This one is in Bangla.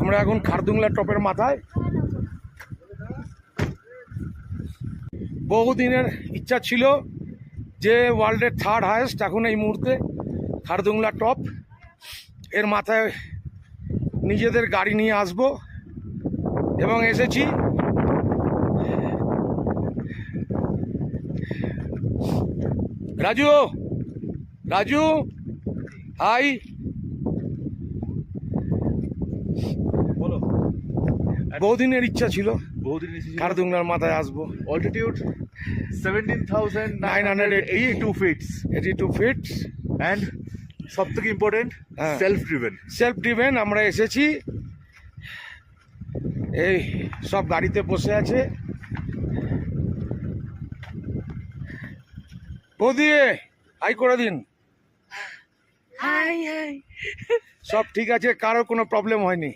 আমরা এখন খারদুংলা টপের মাথায়। বহুদিনের ইচ্ছা ছিল যে ওয়ার্ল্ডের 3rd হাইয়েস্ট এখন এই মুহূর্তে খারদুংলা টপ এর মাথায় নিজেদের গাড়ি নিয়ে আসব এবং এসেছি। রাজু, রাজু, হাই। বলো। বহুদিনের ইচ্ছা ছিল খারদুংলার মাথায় আসবো। অল্টিটিউড 17,982 ফিটস, 82 ফিট, অ্যান্ড সব থেকে ইম্পর্টেন্ট সেলফ ড্রিভেন। আমরা এসেছি, এই সব গাড়িতে বসে আছে। বৌদি হাই করে দিন। সব ঠিক আছে, কারো কোনো প্রবলেম হয়নি।